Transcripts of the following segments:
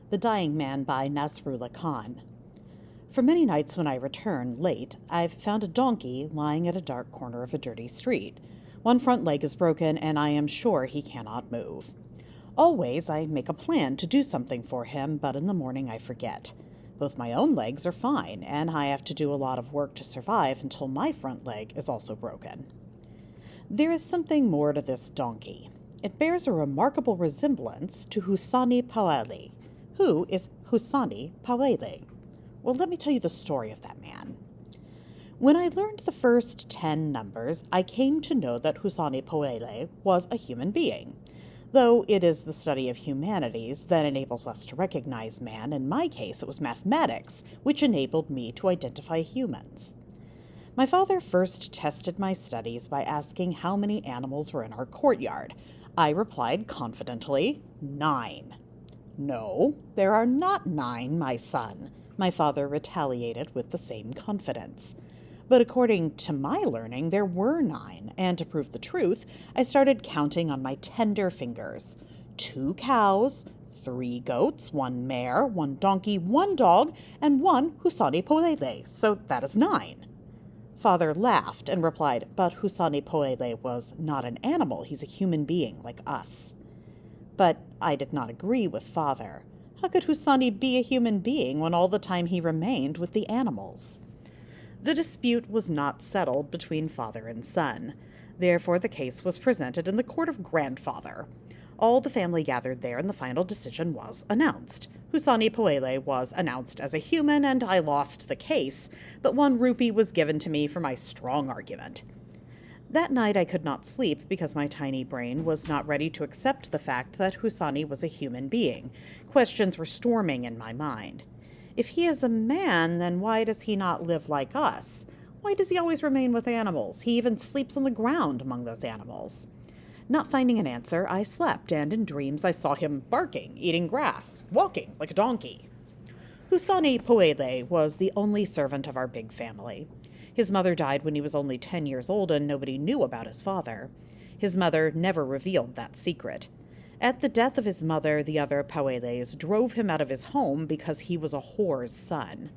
The Dying Man by Nasrullah Khan. For many nights when I return late, I've found a donkey lying at a dark corner of a dirty street. One front leg is broken, and I am sure he cannot move. Always I make a plan to do something for him, but in the morning I forget. Both my own legs are fine, and I have to do a lot of work to survive until my front leg is also broken. There is something more to this donkey. It bears a remarkable resemblance to Husani Pawali. Who is Husani Pawali? Well, let me tell you the story of that man. When I learned the first 10 numbers, I came to know that Husani Pawali was a human being. Though it is the study of humanities that enables us to recognize man, in my case it was mathematics, which enabled me to identify humans. My father first tested my studies by asking how many animals were in our courtyard. I replied confidently, 9. No, there are not 9, my son, my father retaliated with the same confidence. But according to my learning, there were 9, and to prove the truth, I started counting on my tender fingers. 2 cows, 3 goats, 1 mare, 1 donkey, 1 dog, and 1 Husani Poele, so that is 9. Father laughed and replied, but Husani Poele was not an animal, he's a human being like us. But I did not agree with Father. How could Husani be a human being when all the time he remained with the animals? The dispute was not settled between father and son. Therefore, the case was presented in the court of grandfather. All the family gathered there, and the final decision was announced. Husani Poele was announced as a human, and I lost the case, but 1 rupee was given to me for my strong argument. That night I could not sleep because my tiny brain was not ready to accept the fact that Husani was a human being. Questions were storming in my mind. If he is a man, then why does he not live like us? Why does he always remain with animals? He even sleeps on the ground among those animals. Not finding an answer, I slept, and in dreams I saw him barking, eating grass, walking like a donkey. Husani Poele was the only servant of our big family. His mother died when he was only 10 years old, and nobody knew about his father. His mother never revealed that secret. At the death of his mother, the other Poeles drove him out of his home because he was a whore's son.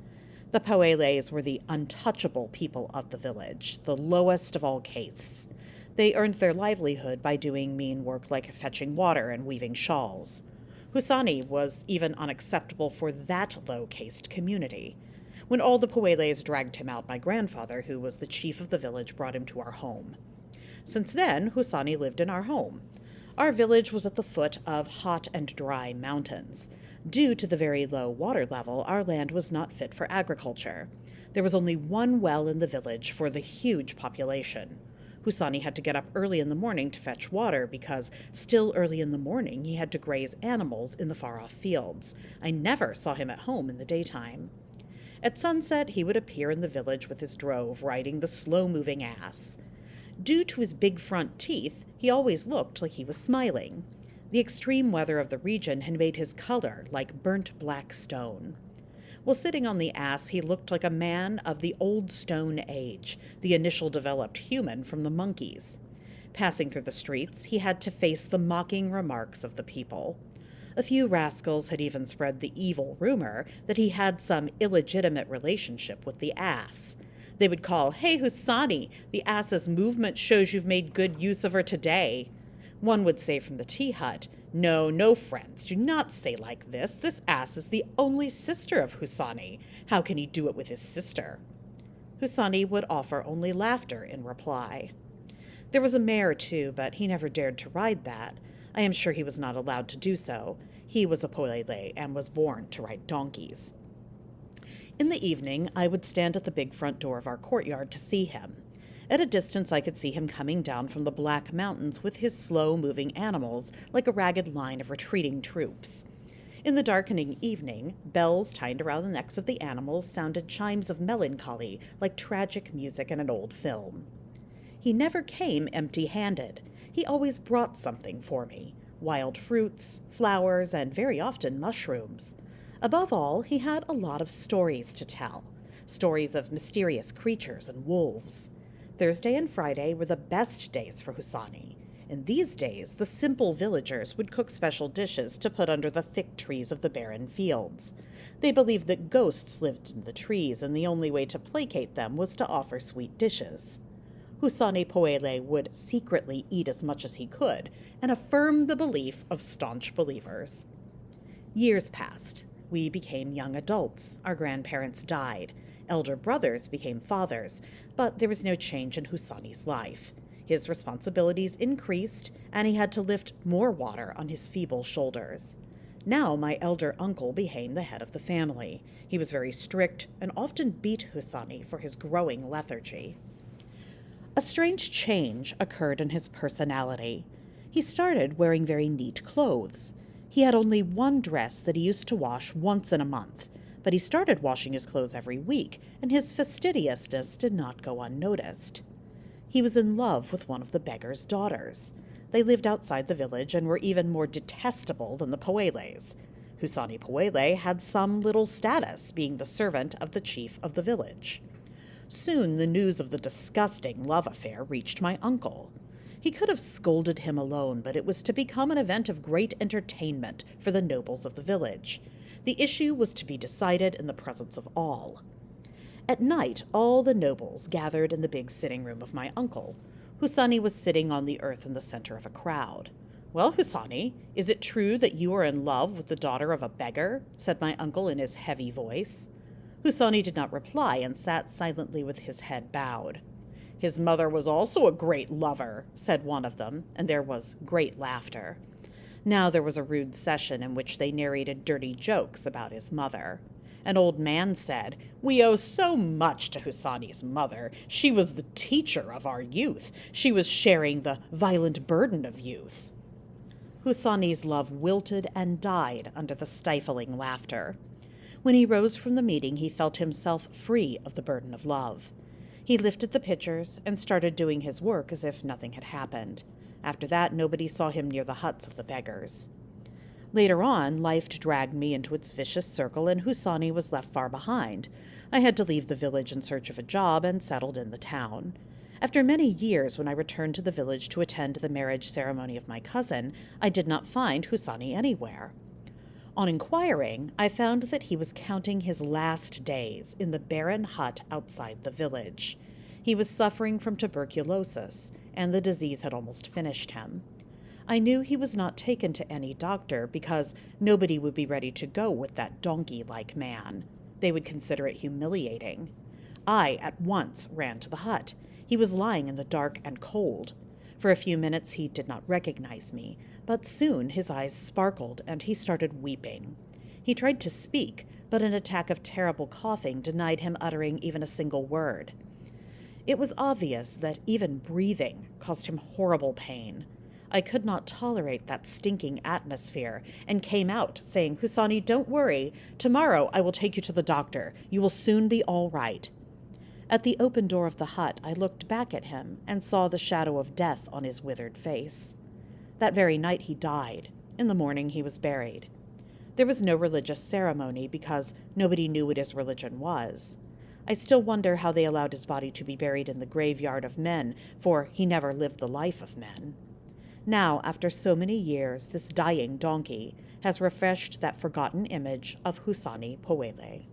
The Poeles were the untouchable people of the village, the lowest of all castes. They earned their livelihood by doing mean work like fetching water and weaving shawls. Husani was even unacceptable for that low-caste community. When all the Poeles dragged him out, my grandfather, who was the chief of the village, brought him to our home. Since then, Husani lived in our home. Our village was at the foot of hot and dry mountains. Due to the very low water level, our land was not fit for agriculture. There was only 1 well in the village for the huge population. Husani had to get up early in the morning to fetch water because still early in the morning he had to graze animals in the far-off fields. I never saw him at home in the daytime. At sunset, he would appear in the village with his drove, riding the slow-moving ass. Due to his big front teeth, he always looked like he was smiling. The extreme weather of the region had made his color like burnt black stone. While sitting on the ass, he looked like a man of the old Stone Age, the initial developed human from the monkeys. Passing through the streets, he had to face the mocking remarks of the people. A few rascals had even spread the evil rumor that he had some illegitimate relationship with the ass. They would call, "Hey, Husani, the ass's movement shows you've made good use of her today." One would say from the tea hut, "No, no, friends, do not say like this. This ass is the only sister of Husani. How can he do it with his sister?" Husani would offer only laughter in reply. There was a mare, too, but he never dared to ride that. I am sure he was not allowed to do so. He was a Poele and was born to ride donkeys. In the evening, I would stand at the big front door of our courtyard to see him. At a distance, I could see him coming down from the Black Mountains with his slow-moving animals, like a ragged line of retreating troops. In the darkening evening, bells tied around the necks of the animals sounded chimes of melancholy, like tragic music in an old film. He never came empty-handed. He always brought something for me: wild fruits, flowers, and very often mushrooms. Above all, he had a lot of stories to tell, stories of mysterious creatures and wolves. Thursday and Friday were the best days for Husani. In these days, the simple villagers would cook special dishes to put under the thick trees of the barren fields. They believed that ghosts lived in the trees, and the only way to placate them was to offer sweet dishes. Husani Poele would secretly eat as much as he could and affirm the belief of staunch believers. Years passed. We became young adults. Our grandparents died. Elder brothers became fathers, but there was no change in Husani's life. His responsibilities increased, and he had to lift more water on his feeble shoulders. Now my elder uncle became the head of the family. He was very strict and often beat Husani for his growing lethargy. A strange change occurred in his personality. He started wearing very neat clothes. He had only one dress that he used to wash once in a month, but he started washing his clothes every week, and his fastidiousness did not go unnoticed. He was in love with one of the beggar's daughters. They lived outside the village and were even more detestable than the Poeles. Husani Poele had some little status, being the servant of the chief of the village. Soon the news of the disgusting love affair reached my uncle. He could have scolded him alone, but it was to become an event of great entertainment for the nobles of the village. The issue was to be decided in the presence of all. At night, all the nobles gathered in the big sitting room of my uncle. Husani was sitting on the earth in the center of a crowd. "Well, Husani, is it true that you are in love with the daughter of a beggar?" said my uncle in his heavy voice. Husani did not reply and sat silently with his head bowed. "His mother was also a great lover," said one of them, and there was great laughter. Now there was a rude session in which they narrated dirty jokes about his mother. An old man said, "We owe so much to Husani's mother. She was the teacher of our youth. She was sharing the violent burden of youth." Husani's love wilted and died under the stifling laughter. When he rose from the meeting, he felt himself free of the burden of love. He lifted the pitchers and started doing his work as if nothing had happened. After that, nobody saw him near the huts of the beggars. Later on, life dragged me into its vicious circle, and Husani was left far behind. I had to leave the village in search of a job and settled in the town. After many years, when I returned to the village to attend the marriage ceremony of my cousin, I did not find Husani anywhere. On inquiring, I found that he was counting his last days in the barren hut outside the village. He was suffering from tuberculosis, and the disease had almost finished him. I knew he was not taken to any doctor because nobody would be ready to go with that donkey-like man. They would consider it humiliating. I at once ran to the hut. He was lying in the dark and cold. For a few minutes he did not recognize me, but soon his eyes sparkled and he started weeping. He tried to speak, but an attack of terrible coughing denied him uttering even a single word. It was obvious that even breathing caused him horrible pain. I could not tolerate that stinking atmosphere and came out, saying, "Husani, don't worry. Tomorrow I will take you to the doctor. You will soon be all right." At the open door of the hut, I looked back at him and saw the shadow of death on his withered face. That very night he died. In the morning he was buried. There was no religious ceremony because nobody knew what his religion was. I still wonder how they allowed his body to be buried in the graveyard of men, for he never lived the life of men. Now, after so many years, this dying donkey has refreshed that forgotten image of Husani Poele.